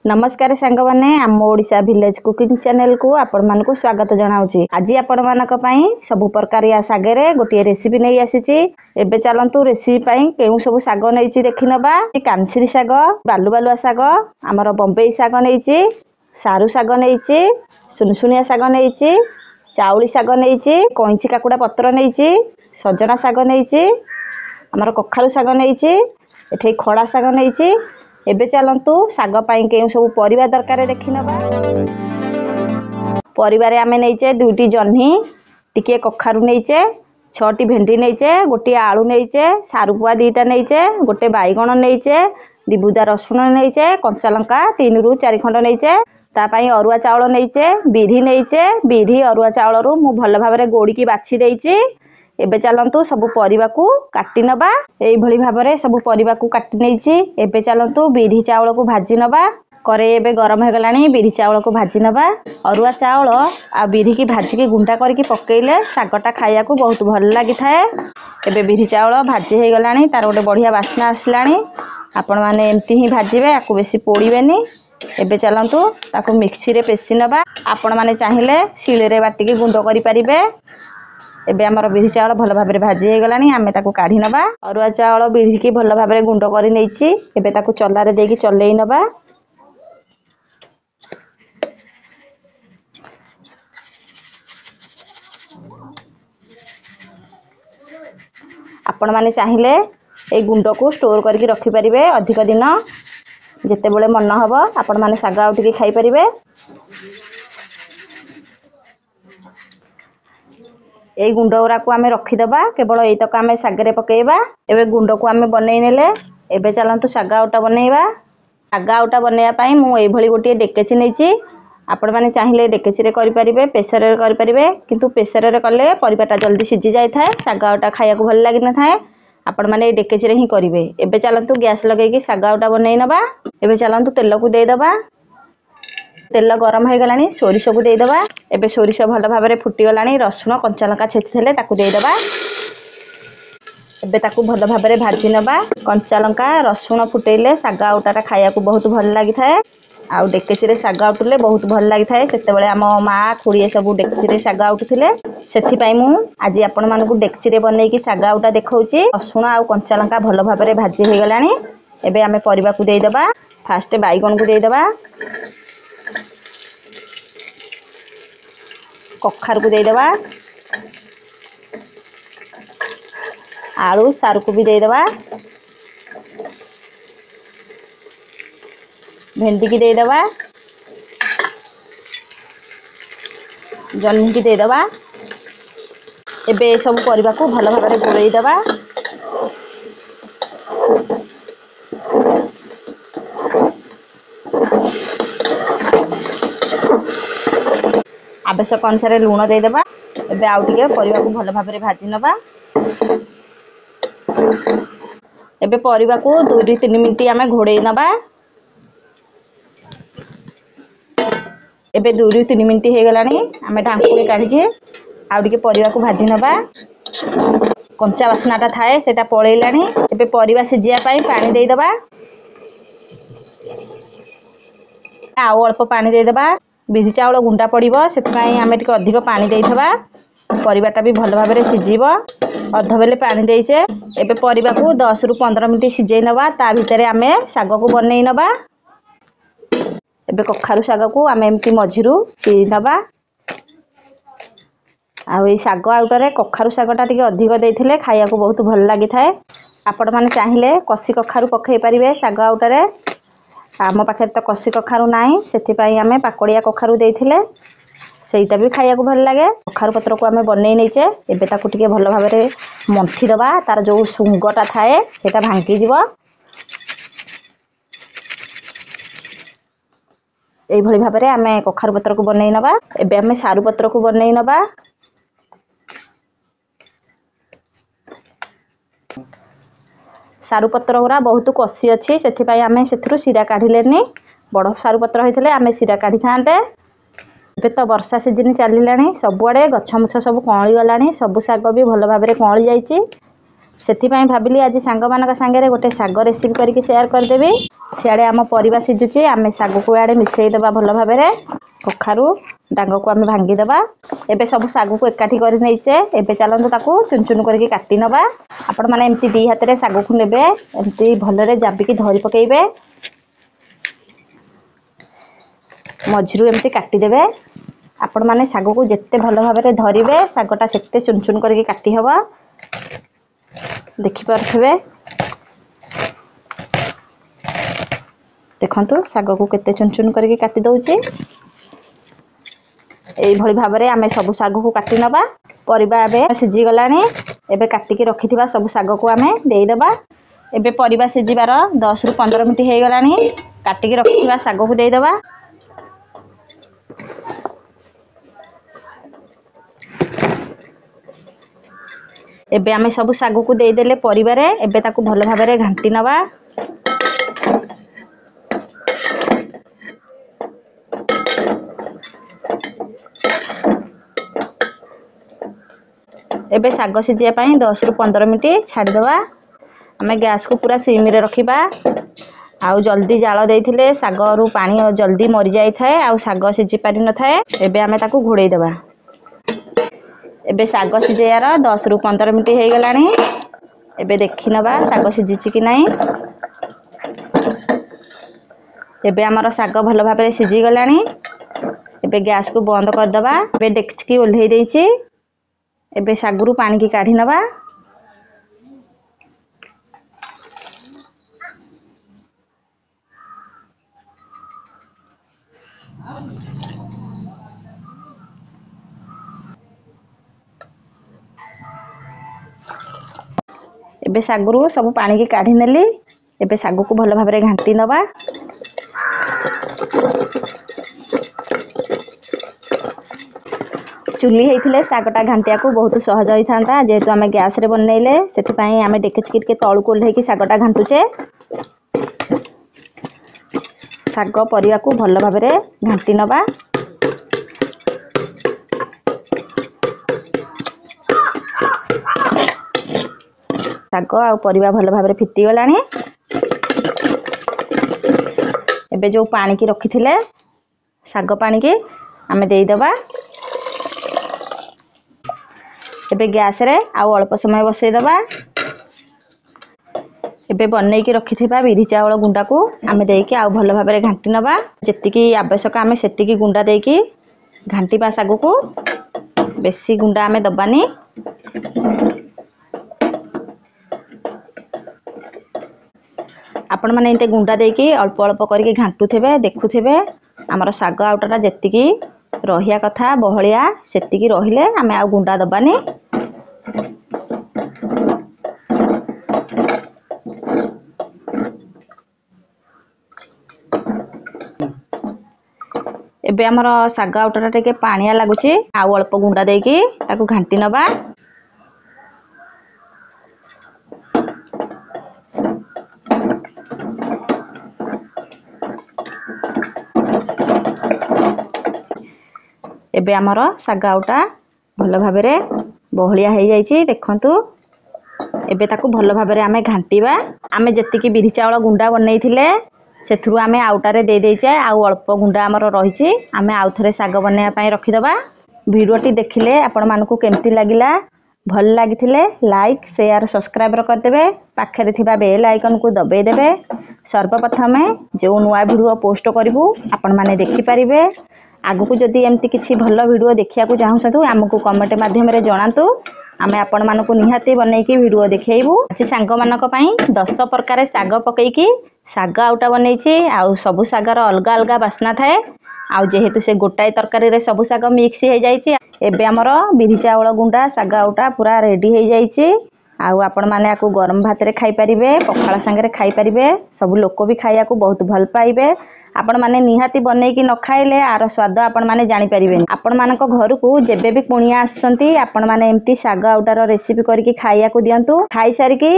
नमस्कार सांग माने आम ओडिशा विलेज कुकिंग चैनल को आपण मानकु स्वागत जनाउची। आज आपण मानक पई सब प्रकारिया सागरे गोटे रेसिपी नै आसीची। एबे चलंतु रेसिपी पई केउ सब साग नैची देखि नबा। कामसिरी साग, बालू बालुआ साग, हमर बम्बई साग नैची, सारू साग नैची, सुनसुनिया साग नैची, चाउली साग नैची, कोइची काकुडा पत्र नैची, सजना साग नैची, हमर कखारु साग नैची, एठै खड़ा साग नैची। एबे चलंतु साग पाई केउ सब परिबा दरकार देखि नबा। परिबारे आमे नैचे दुईटी जन्ही, टिके कखारु नैचे, 6टी भेंडी नैचे, गोटे आलू नैचे, सारुपुआ 2टा नैचे, गोटे बाईगण नैचे, दिबुदा रसुण नैचे, कंचा लंका 3 रु 4 खंड नैचे। ता पाई अरुआ चावल नैचे, बिरी नैचे, बिरी अरुआ चावल रु मु भल भाबरे गोडी की बाछि देइची। एबे चलंतु सबु परिबा को काटी नबा। एई भली भाबरे सबु परिबा को काटी नैची। एबे चलंतु बिरी चावल को भाजी नबा। करे एबे गरम हे गलानी, बिरी चावल को भाजी नबा। अरुआ चावल आ बिरी की भाजी के गुंडा करके पकेइले सागटा खाइया को बहुत भल लागि थाए। एबे बिरी चावल भाजी हे गलानी, तार गोटे बढ़िया बास्ना आसलानी। आपण माने एमती ही भाजीबे, आकु बेसी पोड़ीबेनी। एबे चलंतु ताको मिक्सी रे पेसी नबा। आपण माने चाहिले शिले रे बाटी के गुंडो करि परिबे। एबे हमर बिरी चावल भल भाबरे भाजी हे गलानी, आमे ताको काढी नबा। अरुआ चावल बिरी की भल भाबरे गुंडो करि नैची। एबे ताको चल्लारे देकी चल्लेई नबा। आपण माने चाहिले ए गुंडो को स्टोर करके रखि परिबे अधिक दिन। जेते बेले मन हबो आपण माने साग आउ टिके खाई परिबे। ए गुंडो उरा को आमे रखि दबा, केवल एई तक आमे सागरे पकेइबा। एबे गुंडो को आमे बनेइ नेले। एबे चलंतु साग आउटा बनेइबा। साग आउटा बनेया पई मु एई भली गोटे डेकेची नैची। आपण माने चाहिले डेकेची रे करि परिबे, प्रेशर रे करि परिबे, किंतु प्रेशर रे कले परिबाटा जल्दी सिझी जाय थाए, साग आउटा खाइया को भल लागि न थाए। आपण माने डेकेची रे ही करिवे। एबे चलंतु गैस लगेकी साग आउटा बनेइ नबा। एबे चलंतु तेल को देई दबा। तेल गरम हे गलानी, सोरिष को देई दबा। एबे सोरिष भल भाबरे फुटी गलानी, रसुण कंचा लंका छेचिले ताकू देई दबा। एबे ताकू भल भाबरे भाजी नबा। कंचा लंका रसुण फुटेइले साग आउटाटा खाइया को बहुत भल लागि थाए। आउ डेकेची रे साग आउटले बहुत भल लागि थाए। सेते बेले हम मां खुड़िए सब डेकेची रे साग आउटुथिले। सेथि पई मु आज आपण मानकु डेकेची रे बनेकी साग आउटा देखौची। रसुण आउ कंचा लंका भल भाबरे भाजी हे गलानी। एबे आमे परिबा को देई दबा। फास्ट बाईगण को देई दबा, कखार को देई दबा, आलू सारू को भी देई दबा, भेंडी की देई दबा, जन्नी की देई दबा। एबे सब परिबा को भल भाबरे गोळेई दबा। आवश्यक अनुसार लूण दे देबा। एबे आउ टिके परिबा को भल भाबरे भाजी नबा। एबे परिबा को 2 ରୁ 3 मिनिट आमे घोड़ेई नबा। एबे 2 ରୁ 3 मिनिट हे गलानी, आमे ढांकुनी काढी के आउ टिके परिबा को भाजी नबा। कंचा वासनाटा थाए सेटा पळेइलानी। एबे परिबा सिजिया पई पानी देई दबा। आउ अल्प पानी देई दबा। बिरी चावल गुंडा पड़िबो, सेति पई आमे टिके अधिक पानी देइथबा। परिबाटा भी भल भाबरे सिजीबो। अध बेले पानी देइचे। एबे परिबा को 10 ରୁ 15 मिनिट सिजेई नबा। ता भितरे आमे साग को बनेई नबा। एबे कखारु साग को आमे एमती मझिरु चिरी नबा। आ ए साग आउटरे कखारु सागटा टिके अधिक देइथिले खाइया को बहुत भल लागि थाए। आपण माने चाहिले कसी कखारु पखई परिबे साग आउटरे। आम पाखे तो कसी कखारु नाही, सेति पई आमे पाकड़िया कखारु देइथिले। सेइटा भी खाइया को भल लागे। कखारु पत्र को आमे बनेई नेचे। एबे ताकू टिके भल भाबरे मंथी दबा। तार जो सुंगटा थाए सेटा भांगी जिवो। एई भली भाबरे आमे कखारु पत्र को बनेई नबा। एबे आमे सारू पत्र को बनेई नबा। सारू पत्र गुरा बहुत कसी अछि, सेति पई आमे सेथुरु सिरा काढिलेनी। बड़ सारू पत्र होइथिले आमे सिरा काढी थांते। एबे तो वर्षा सीजन चलिलानी, सबुआडे गछ मुछ सब कळी गलानी। सब साग भी भल भाबरे कळी जाईची। ସେଥିପାଇଁ ଭାବିଲି ଆଜି ସାଙ୍ଗମାନଙ୍କ ସାଙ୍ଗରେ ଗୋଟେ ଶାଗ ରେସିପି କରିକି ସେୟାର କରିଦେବି। ସିଆଡ଼େ ଆମ ପରିବା ସିଝୁଛି, ଆମେ ଶାଗକୁ ଆଡ଼େ ମିଶାଇଦେବା ଭଲ ଭାବରେ। କଖାରୁ ଡାଙ୍ଗକୁ ଆମେ ଭାଙ୍ଗିଦେବା। ଏବେ ସବୁ ଶାଗକୁ ଏକାଠି କରି ନେଇଛେ। ଏବେ ଚାଲନ୍ତୁ ତାକୁ ଚୁନ ଚୁନ କରିକି କାଟି ନେବା। ଆପଣମାନେ ଏମିତି ଦୁଇ ହାତରେ ଶାଗକୁ ନେବେ, ଏମିତି ଭଲରେ ଜାବିକି ଧରି ପକାଇବେ, ମଝିରୁ ଏମିତି କାଟିଦେବେ। ଆପଣମାନେ ଶାଗକୁ ଯେତେ ଭଲ ଭାବରେ ଧରିବେ ଶାଗଟା ସେତେ ଚୁନ ଚୁନ କରିକି କାଟି ହେବ। ଦେଖିପାରୁଥିବେ, ଦେଖନ୍ତୁ ଶାଗକୁ କେତେ ଚୁନ ଚୁନ କରିକି କାଟି ଦେଉଛି। এইଭଳି ଭାବରେ ଆମେ ସବୁ ଶାଗକୁ କାଟି ନେବା। ପରିବା ଏବେ ସିଝିଗଲାଣି। ଏବେ କାଟିକି ରଖିଥିବା ସବୁ ଶାଗକୁ ଆମେ ଦେଇଦେବା। ଏବେ ପରିବା ସିଝିବାର 10 ରୁ 15 ମିନିଟ୍ ହେଇଗଲାଣି। କାଟିକି ରଖିଥିବା ଶାଗକୁ ଦେଇଦେବା। ଏବେ ଆମେ ସବୁ ଶାଗକୁ ଦେଇଦେଲେ ପରିବାରେ। ଏବେ ତାକୁ ଭଲ ଭାବରେ ଘାଣ୍ଟି ନେବା। ଏବେ ଶାଗ ସିଝିବା ପାଇଁ 10 ରୁ 15 ମିନିଟ୍ ଛାଡ଼ିଦେବା। ଆମେ ଗ୍ୟାସକୁ ପୁରା ସିମରେ ରଖିବା। ଆଉ ଜଲ୍ଦି ଜାଳ ଦେଇଥିଲେ ଶାଗରୁ ପାଣି ଜଲ୍ଦି ମରିଯାଇଥାଏ, ଆଉ ଶାଗ ସିଝି ପାରିନଥାଏ। ଏବେ ଆମେ ତାକୁ ଘୋଡ଼େଇ ଦେବା। ଏବେ ଶାଗ ସିଝେଇବାର 10 ରୁ 15 ମିନିଟ୍ ହେଇଗଲାଣି। ଏବେ ଦେଖି ନେବା ଶାଗ ସିଝିଛି କି ନାହିଁ। ଏବେ ଆମର ଶାଗ ଭଲ ଭାବରେ ସିଝିଗଲାଣି। ଏବେ ଗ୍ୟାସକୁ ବନ୍ଦ କରିଦେବା। ଏବେ ଡେକ୍ଚିକି ଓହ୍ଲେଇ ଦେଇଛି। ଏବେ ଶାଗରୁ ପାଣିକି କାଢ଼ି ନେବା। ଏବେ ଶାଗରୁ ସବୁ ପାଣିକି କାଢ଼ି ନେଲି। ଏବେ ଶାଗକୁ ଭଲ ଭାବରେ ଘାଣ୍ଟି ନେବା। ଚୁଲି ହେଇଥିଲେ ଶାଗଟା ଘାଣ୍ଟିବାକୁ ବହୁତ ସହଜ ହୋଇଥାନ୍ତା। ଯେହେତୁ ଆମେ ଗ୍ୟାସରେ ବନେଇଲେ, ସେଥିପାଇଁ ଆମେ ଡେକ୍ଚିକି ଟିକେ ତଳକୁ ଓହ୍ଲେଇକି ଶାଗଟା ଘାଣ୍ଟୁଛେ। ଶାଗ ପରିବାକୁ ଭଲ ଭାବରେ ଘାଣ୍ଟି ନେବା। ଶାଗ ଆଉ ପରିବା ଭଲ ଭାବରେ ଫିଟିଗଲାଣି। ଏବେ ଯେଉଁ ପାଣିକି ରଖିଥିଲେ ଶାଗ ପାଣିକି ଆମେ ଦେଇଦେବା। ଏବେ ଗ୍ୟାସରେ ଆଉ ଅଳ୍ପ ସମୟ ବସେଇଦେବା। ଏବେ ବନେଇକି ରଖିଥିବା ବିରି ଚାଉଳ ଗୁଣ୍ଡକୁ ଆମେ ଦେଇକି ଆଉ ଭଲ ଭାବରେ ଘାଣ୍ଟି ନେବା। ଯେତିକି ଆବଶ୍ୟକ ଆମେ ସେତିକି ଗୁଣ୍ଡା ଦେଇକି ଘାଣ୍ଟିବା ଶାଗକୁ। ବେଶୀ ଗୁଣ୍ଡା ଆମେ ଦେବାନି। ଆପଣମାନେ ଏମିତି ଗୁଣ୍ଡା ଦେଇକି ଅଳ୍ପ ଅଳ୍ପ କରିକି ଘାଣ୍ଟୁଥିବେ, ଦେଖୁଥିବେ ଆମର ଶାଗ ଆଉଟାଟା ଯେତିକି ରହିବା କଥା ବହଳିଆ ସେତିକି ରହିଲେ ଆମେ ଆଉ ଗୁଣ୍ଡା ଦେବାନି। ଏବେ ଆମର ଶାଗ ଆଉଟାଟା ଟିକେ ପାଣିଆ ଲାଗୁଛି। ଆଉ ଅଳ୍ପ ଗୁଣ୍ଡା ଦେଇକି ତାକୁ ଘାଣ୍ଟି ନେବା। ଏବେ ଆମର ଶାଗ ଆଉଟା ଭଲ ଭାବରେ ବହଳିଆ ହେଇଯାଇଛି, ଦେଖନ୍ତୁ। ଏବେ ତାକୁ ଭଲ ଭାବରେ ଆମେ ଘାଣ୍ଟିବା। ଆମେ ଯେତିକି ବିରି ଚାଉଳ ଗୁଣ୍ଡା ବନେଇଥିଲେ ସେଥିରୁ ଆମେ ଆଉଟାରେ ଦେଇଛେ, ଆଉ ଅଳ୍ପ ଗୁଣ୍ଡା ଆମର ରହିଛି। ଆମେ ଆଉଥରେ ଶାଗ ବନେଇବା ପାଇଁ ରଖିଦେବା। ଭିଡ଼ିଓଟି ଦେଖିଲେ ଆପଣମାନଙ୍କୁ କେମିତି ଲାଗିଲା? ଭଲ ଲାଗିଥିଲେ ଲାଇକ୍, ସେୟାର, ସବସ୍କ୍ରାଇବ୍ କରିଦେବେ। ପାଖରେ ଥିବା ବେଲ୍ ଆଇକନକୁ ଦବାଇ ଦେବେ। ସର୍ବପ୍ରଥମେ ଯେଉଁ ନୂଆ ଭିଡ଼ିଓ ପୋଷ୍ଟ କରିବୁ ଆପଣମାନେ ଦେଖିପାରିବେ। ଆଗକୁ ଯଦି ଏମିତି କିଛି ଭଲ ଭିଡ଼ିଓ ଦେଖିବାକୁ ଚାହୁଁଛନ୍ତି ଆମକୁ କମେଣ୍ଟ ମାଧ୍ୟମରେ ଜଣାନ୍ତୁ। ଆମେ ଆପଣମାନଙ୍କୁ ନିହାତି ବନେଇକି ଭିଡ଼ିଓ ଦେଖେଇବୁ। ଆଜି ସାଙ୍ଗମାନଙ୍କ ପାଇଁ 10 ପ୍ରକାର ଶାଗ ପକେଇକି ଶାଗ ଆଉଟା ବନେଇଛି। ଆଉ ସବୁ ଶାଗର ଅଲଗା ଅଲଗା ବାସ୍ନା ଥାଏ। ଆଉ ଯେହେତୁ ସେ ଗୋଟାଏ ତରକାରୀରେ ସବୁ ଶାଗ ମିକ୍ସ ହେଇଯାଇଛି, ଏବେ ଆମର ବିରି ଚାଉଳ ଗୁଣ୍ଡା ଶାଗ ଆଉଟା ପୁରା ରେଡ଼ି ହେଇଯାଇଛି। ଆଉ ଆପଣମାନେ ୟାକୁ ଗରମ ଭାତରେ ଖାଇପାରିବେ, ପଖାଳ ସାଙ୍ଗରେ ଖାଇପାରିବେ। ସବୁ ଲୋକ ବି ଖାଇବାକୁ ବହୁତ ଭଲ ପାଇବେ। आपण माने निहाती बनेकी न खाइले आर स्वाद आपण माने जानि परिबेन। आपण मानक घरकू जेबे भी कुणिया आसछंती आपण माने एम्ति साग आउटार रेसिपी करके खाइया को दियंतु। खाइ सारिकी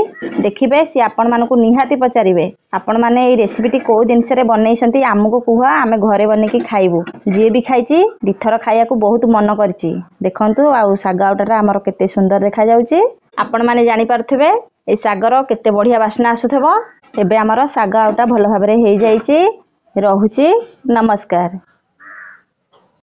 देखिबे सी आपण मानकू निहाती पचारिबे आपण माने ए रेसिपीटी को जिनस रे बनेइछंती हमकू कुहा आमे घरे बनेकी खाइबू। जे भी खाइची दिथर खाइया को बहुत मन करची। देखंतु आ साग आउटार हमर केते सुंदर देखा जाउची। आपण माने जानि पारथिबे ए सागर केते बढ़िया बास्ना आसुथबो। एबे हमर साग आउटा भलो भाबरे हेइ जाइची। रहुची नमस्कार।